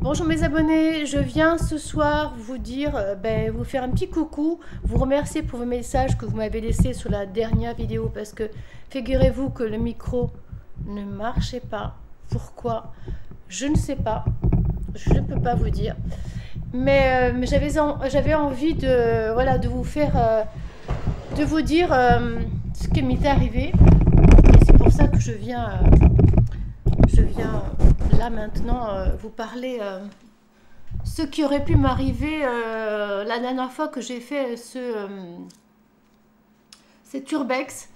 Bonjour mes abonnés, je viens ce soir vous dire, vous faire un petit coucou, vous remercier pour vos messages que vous m'avez laissés sur la dernière vidéo parce que figurez-vous que le micro ne marchait pas. Pourquoi? Je ne sais pas, je ne peux pas vous dire. Mais j'avais envie de, voilà, de vous faire, de vous dire ce qui m'est arrivé. Et c'est pour ça que je viens là maintenant vous parler ce qui aurait pu m'arriver la dernière fois que j'ai fait cet urbex.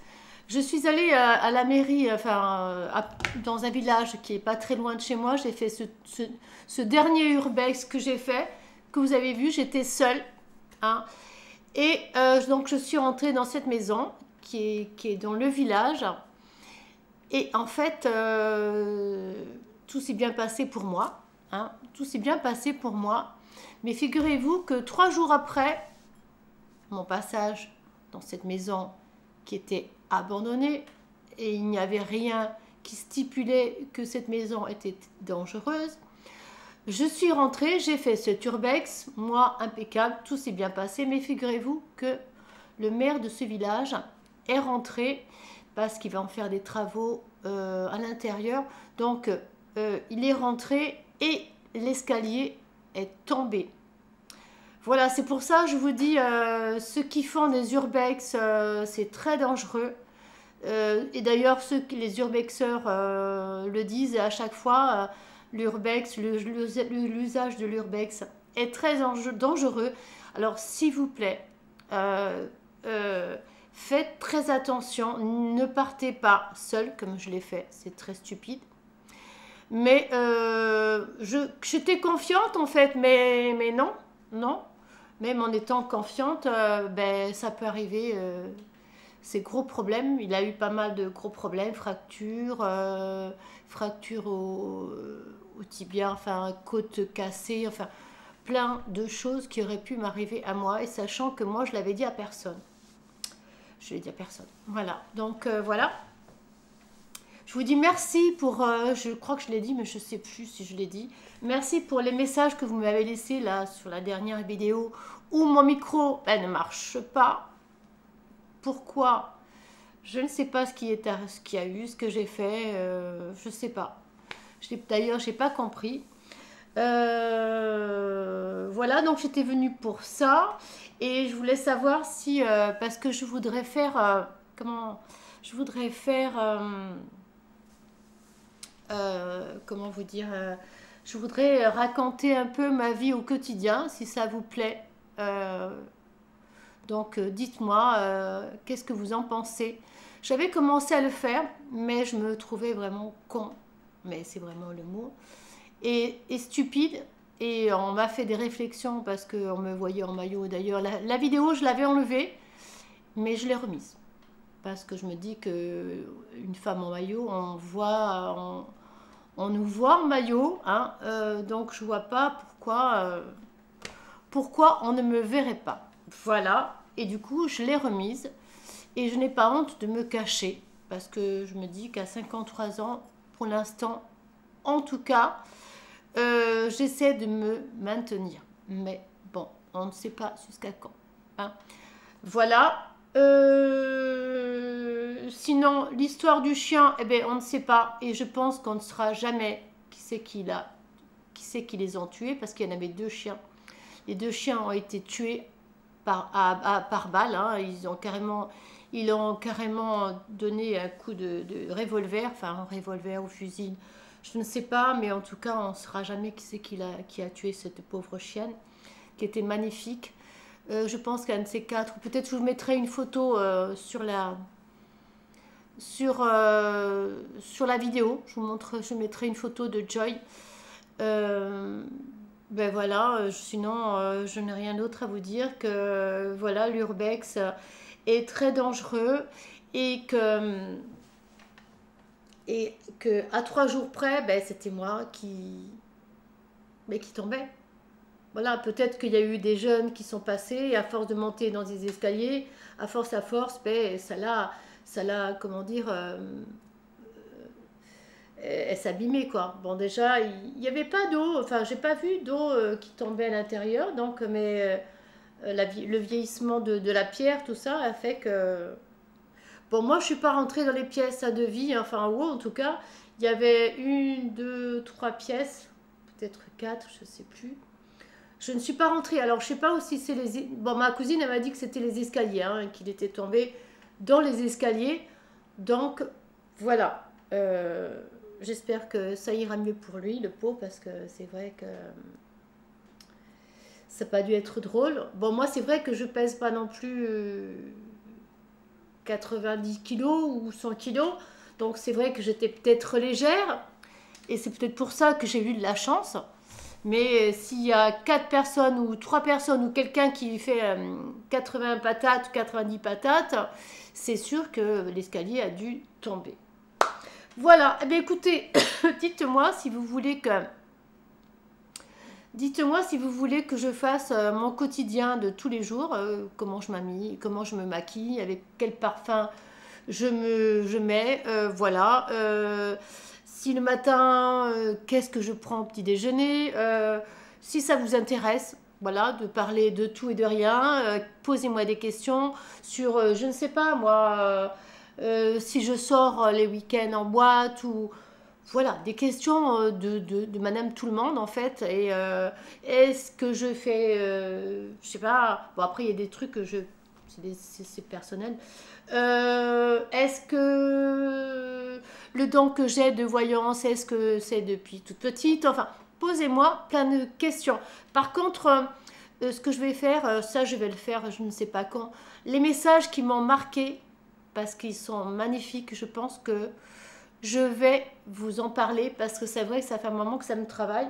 Je suis allée à la mairie, dans un village qui est pas très loin de chez moi. J'ai fait ce dernier urbex que j'ai fait, que vous avez vu. J'étais seule, hein. Et donc je suis rentrée dans cette maison qui est dans le village. Et en fait, tout s'est bien passé pour moi, hein, tout s'est bien passé pour moi. Mais figurez-vous que 3 jours après mon passage dans cette maison qui était abandonnée, et il n'y avait rien qui stipulait que cette maison était dangereuse, je suis rentrée, j'ai fait ce urbex, moi impeccable, tout s'est bien passé. Mais figurez-vous que le maire de ce village est rentré parce qu'il va en faire des travaux à l'intérieur. Donc, il est rentré et l'escalier est tombé. Voilà, c'est pour ça que je vous dis, ceux qui font des urbex, c'est très dangereux. Et d'ailleurs, les urbexeurs le disent à chaque fois, l'urbex, l'usage de l'urbex est très dangereux. Alors, s'il vous plaît, faites très attention, ne partez pas seul comme je l'ai fait, c'est très stupide. Mais j'étais confiante en fait, mais non. Même en étant confiante, ça peut arriver, ces gros problèmes. Il a eu pas mal de gros problèmes, fractures au tibia, enfin côte cassée, enfin plein de choses qui auraient pu m'arriver à moi, et sachant que moi je l'avais dit à personne. Je l'ai dit à personne. Voilà, donc voilà. Je vous dis merci pour, je crois que je l'ai dit, mais je ne sais plus si je l'ai dit. Merci pour les messages que vous m'avez laissés là sur la dernière vidéo où mon micro ne marche pas. Pourquoi? Je ne sais pas ce qu'il y a eu, ce que j'ai fait, je ne sais pas. D'ailleurs, je n'ai pas compris. Voilà, donc j'étais venue pour ça et je voulais savoir si, parce que je voudrais faire, comment vous dire, je voudrais raconter un peu ma vie au quotidien, si ça vous plaît. Donc dites-moi, qu'est-ce que vous en pensez? J'avais commencé à le faire, mais je me trouvais vraiment con, mais c'est vraiment le mot, et stupide. Et on m'a fait des réflexions parce qu'on me voyait en maillot. D'ailleurs, la vidéo, je l'avais enlevée, mais je l'ai remise. Parce que je me dis qu'une femme en maillot, on nous voit en maillot, hein, donc je vois pas pourquoi on ne me verrait pas. Voilà, et du coup je l'ai remise et je n'ai pas honte de me cacher parce que je me dis qu'à 53 ans, pour l'instant, en tout cas, j'essaie de me maintenir. Mais bon, on ne sait pas jusqu'à quand, hein. Voilà. Sinon, l'histoire du chien, eh ben, on ne sait pas. Et je pense qu'on ne saura jamais qui c'est qui les ont tués, parce qu'il y en avait 2 chiens. Les 2 chiens ont été tués par balle, hein. Ils ont carrément donné un coup de revolver, enfin un revolver ou fusil. Je ne sais pas, mais en tout cas, on ne saura jamais qui c'est qui a tué cette pauvre chienne, qui était magnifique. Je pense qu'un de ces 4, peut-être je vous mettrai une photo sur la vidéo. Je mettrai une photo de Joy. Ben voilà, sinon je n'ai rien d'autre à vous dire que voilà, l'urbex est très dangereux et que à 3 jours près, ben, c'était moi qui tombais. Voilà, peut-être qu'il y a eu des jeunes qui sont passés et à force de monter dans des escaliers, à force, ben, ça l'a, comment dire, elle s'abîmait, quoi. Bon, déjà, il n'y avait pas d'eau, enfin, j'ai pas vu d'eau qui tombait à l'intérieur, donc, mais le vieillissement de la pierre, tout ça, a fait que... Bon, moi, je suis pas rentrée dans les pièces à devis, enfin, en haut, en tout cas. Il y avait une, deux, trois pièces, peut-être quatre, je sais plus. Je ne suis pas rentrée. Alors, je sais pas aussi c'est les... Bon, ma cousine, elle m'a dit que c'était les escaliers, hein, qu'il était tombé dans les escaliers. Donc, voilà. J'espère que ça ira mieux pour lui, le pot, parce que c'est vrai que ça n'a pas dû être drôle. Bon, moi, c'est vrai que je pèse pas non plus 90 kilos ou 100 kilos. Donc, c'est vrai que j'étais peut-être légère. Et c'est peut-être pour ça que j'ai eu de la chance. Mais s'il y a 4 personnes ou 3 personnes ou quelqu'un qui fait 80 patates ou 90 patates, c'est sûr que l'escalier a dû tomber. Voilà, eh bien écoutez, dites-moi si vous voulez que... Dites-moi si vous voulez que je fasse mon quotidien de tous les jours, comment je m'habille, comment je me maquille, avec quel parfum je mets, voilà. Si le matin, qu'est-ce que je prends au petit déjeuner, si ça vous intéresse, voilà, de parler de tout et de rien, posez-moi des questions sur, je ne sais pas moi, si je sors les week-ends en boîte ou... Voilà, des questions de Madame Tout-le-Monde en fait. Et est-ce que je fais, je sais pas. Bon après il y a des trucs que c'est personnel. Est-ce que le don que j'ai de voyance, est-ce que c'est depuis toute petite? Enfin, posez-moi plein de questions. Par contre, ce que je vais faire, ça je vais le faire, je ne sais pas quand. Les messages qui m'ont marqué parce qu'ils sont magnifiques, je pense que je vais vous en parler parce que c'est vrai que ça fait un moment que ça me travaille.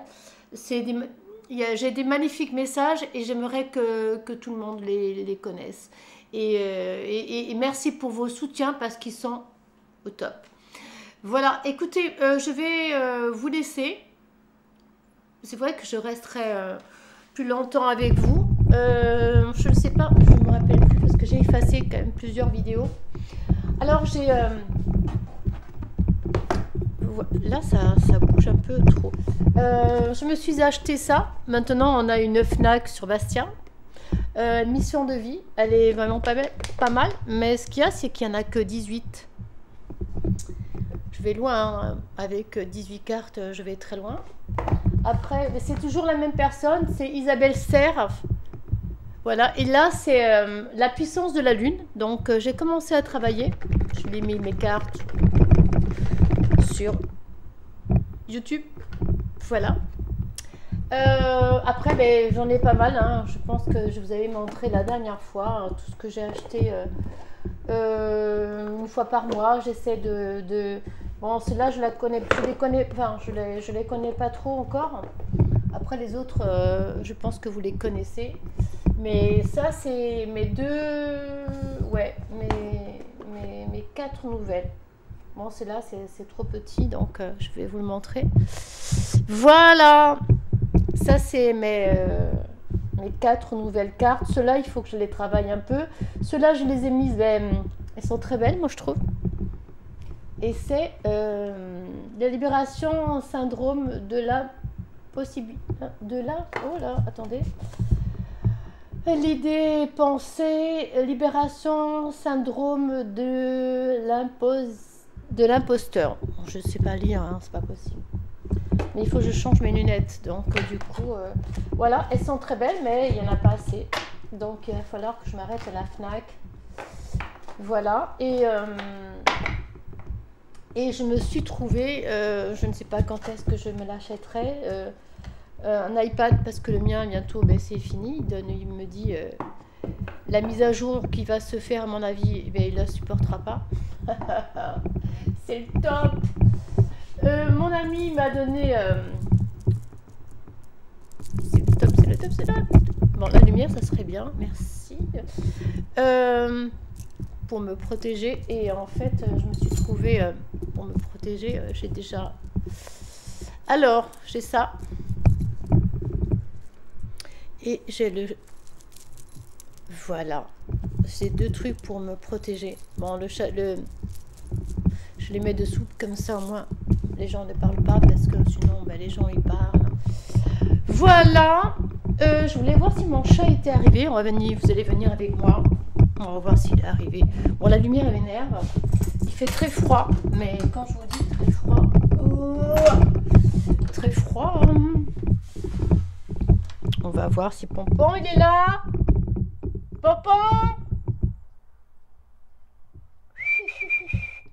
J'ai des magnifiques messages et j'aimerais que tout le monde les connaisse. Et merci pour vos soutiens parce qu'ils sont au top. Voilà, écoutez, je vais vous laisser. C'est vrai que je resterai plus longtemps avec vous. Je ne sais pas, je ne me rappelle plus parce que j'ai effacé quand même plusieurs vidéos. Alors j'ai... Là, ça bouge un peu trop. Je me suis acheté ça. Maintenant, on a une Fnac sur Bastia. Mission de vie. Elle est vraiment pas mal. Mais ce qu'il y a, c'est qu'il n'y en a que 18. Je vais loin. Hein. Avec 18 cartes, je vais très loin. Après, c'est toujours la même personne. C'est Isabelle Serre. Voilà. Et là, c'est la puissance de la lune. Donc, j'ai commencé à travailler. Je lui ai mis mes cartes sur YouTube, voilà. Après, ben, j'en ai pas mal. Hein. Je pense que je vous avais montré la dernière fois tout ce que j'ai acheté une fois par mois. J'essaie de... Bon, celle-là, je les connais pas trop encore. Après, les autres, je pense que vous les connaissez. Mais ça, c'est mes mes 4 nouvelles. Bon, celle-là, c'est trop petit, donc je vais vous le montrer. Voilà. Ça, c'est mes 4 nouvelles cartes. Ceux-là, il faut que je les travaille un peu. Ceux-là, je les ai mises, elles sont très belles, moi, je trouve. Et c'est la libération syndrome de la possibilité... Oh là, attendez. L'idée, pensée, libération, syndrome de l'imposteur. Je ne sais pas lire, hein, c'est pas possible. Mais il faut que je change mes lunettes. Donc, du coup, voilà, elles sont très belles, mais il n'y en a pas assez. Donc, il va falloir que je m'arrête à la Fnac. Voilà. Et je me suis trouvée, je ne sais pas quand est-ce que je me l'achèterai, un iPad, parce que le mien, bientôt, ben, c'est fini. Il me dit... la mise à jour qui va se faire, à mon avis, ben, il ne la supportera pas. C'est le top. Mon ami m'a donné... C'est le top, c'est le top, c'est le top. Bon, la lumière, ça serait bien, merci. Pour me protéger. Et en fait, je me suis trouvée... pour me protéger, j'ai déjà... Alors, j'ai ça. Et j'ai le... Voilà. J'ai 2 trucs pour me protéger. Bon, je les mets dessous, comme ça, au moins, les gens ne parlent pas parce que sinon ben, les gens ils parlent. Voilà, je voulais voir si mon chat était arrivé. On va venir, vous allez venir avec moi. On va voir s'il est arrivé. Bon, la lumière elle m'énerve. Il fait très froid, mais quand je vous dis très froid, très froid. On va voir si Pompon il est là. Pompon.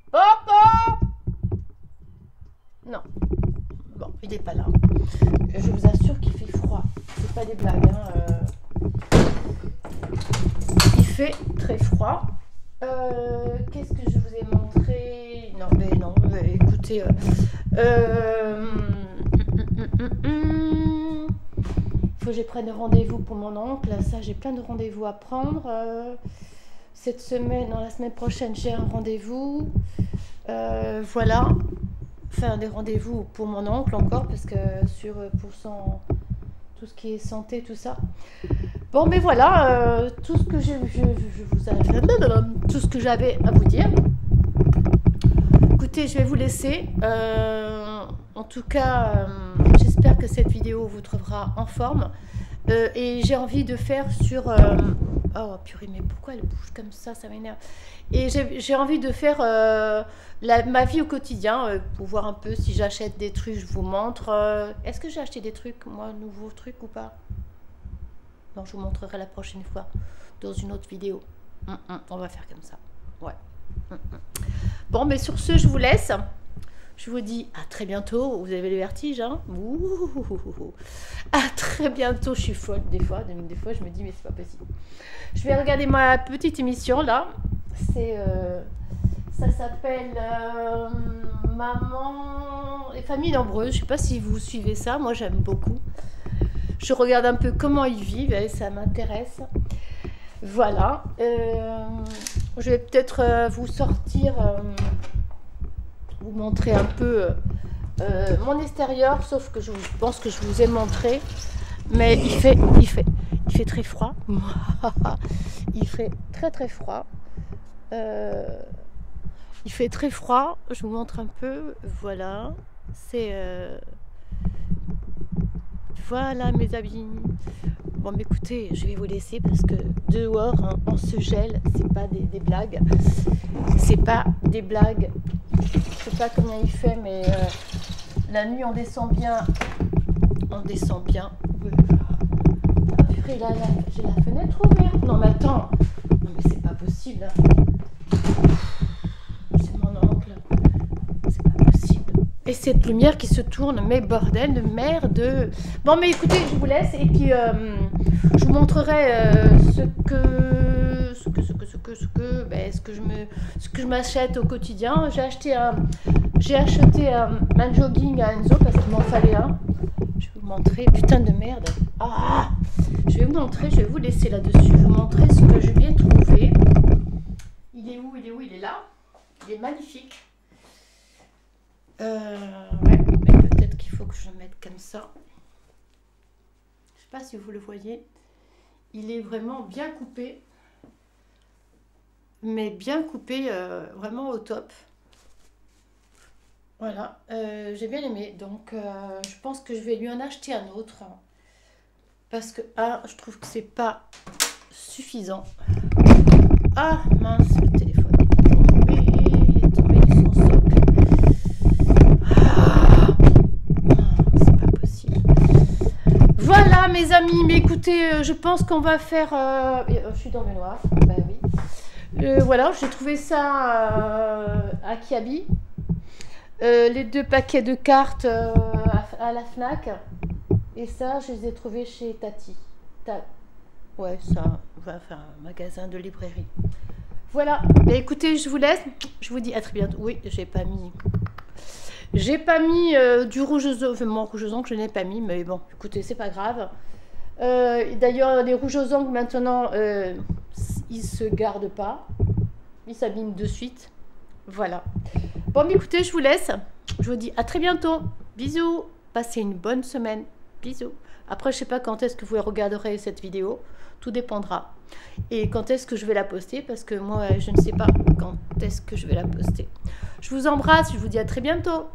Pompon. Non. Bon, il n'est pas là. Je vous assure qu'il fait froid. C'est pas des blagues. Hein. Il fait très froid. Qu'est-ce que je vous ai montré? Non, mais non. Écoutez. Il faut que je prenne rendez-vous pour mon oncle. Ça, j'ai plein de rendez-vous à prendre. Cette semaine, non, la semaine prochaine, j'ai un rendez-vous. Voilà. Enfin, des rendez-vous pour mon oncle encore, parce que pour son, tout ce qui est santé, tout ça. Bon, mais voilà, tout ce que tout ce que j'avais à vous dire. Écoutez, je vais vous laisser. En tout cas, j'espère que cette vidéo vous trouvera en forme. Et j'ai envie de faire sur... oh purée, mais pourquoi elle bouge comme ça m'énerve. Et j'ai envie de faire ma vie au quotidien, pour voir un peu si j'achète des trucs, je vous montre. Est-ce que j'ai acheté des trucs, moi, nouveaux trucs ou pas? Non, je vous montrerai la prochaine fois, dans une autre vidéo. On va faire comme ça. Ouais. Bon, mais sur ce, je vous laisse. Je vous dis à très bientôt. Vous avez le vertige, hein? Ouh. À très bientôt. Je suis folle des fois. Des fois, je me dis, mais c'est pas possible. Je vais regarder ma petite émission, là. C'est... ça s'appelle Maman... Les familles nombreuses. Je sais pas si vous suivez ça. Moi, j'aime beaucoup. Je regarde un peu comment ils vivent. Et ça m'intéresse. Voilà. Je vais peut-être vous sortir... vous montrer un peu mon extérieur, sauf que je pense que je vous ai montré, mais il fait très froid. Il fait très froid. Il fait très froid. Je vous montre un peu. Voilà, c'est voilà mes amis. Bon, mais écoutez, je vais vous laisser parce que dehors, hein, on se gèle. C'est pas des blagues. C'est pas des blagues. Je sais pas combien il fait, mais la nuit, on descend bien. On descend bien. Ah purée, là, j'ai la fenêtre ouverte. Non, mais attends. Non, mais c'est pas possible. C'est mon oncle. C'est pas possible. Et cette lumière qui se tourne, mais bordel de merde. Bon, mais écoutez, je vous laisse et puis je vous montrerai ce que je m'achète au quotidien. J'ai acheté un jogging à Enzo parce qu'il m'en fallait un. Je vais vous montrer, putain de merde. Ah, je vais vous montrer, je vais vous laisser là-dessus. Je vais vous montrer ce que je lui ai trouvé. Il est où? Il est là. Il est magnifique. Ouais, mais peut-être qu'il faut que je le mette comme ça. Je sais pas si vous le voyez. Il est vraiment bien coupé. Mais bien coupé, vraiment au top. Voilà, j'ai bien aimé. Donc, je pense que je vais lui en acheter un autre. Parce que, je trouve que c'est pas suffisant. Ah, mince, le téléphone est tombé de son socle. C'est pas possible. Voilà, mes amis. Mais écoutez, je pense qu'on va faire... je suis dans le noir. Bah oui. Voilà, j'ai trouvé ça à Kiabi. Les 2 paquets de cartes à la Fnac. Et ça, je les ai trouvés chez Tati. Ouais, ça, enfin, un magasin de librairie. Voilà. Mais écoutez, je vous laisse. Je vous dis à très bientôt. Oui, j'ai pas mis du rouge aux ongles. Enfin, mon rouge aux ongles, je n'ai pas mis. Mais bon, écoutez, c'est pas grave. D'ailleurs, les rouges aux ongles, maintenant, ils se gardent pas. Ils s'abîment de suite. Voilà. Bon, mais écoutez, je vous laisse. Je vous dis à très bientôt. Bisous. Passez une bonne semaine. Bisous. Après, je sais pas quand est-ce que vous regarderez cette vidéo. Tout dépendra. Et quand est-ce que je vais la poster, parce que moi, je ne sais pas quand est-ce que je vais la poster. Je vous embrasse. Je vous dis à très bientôt.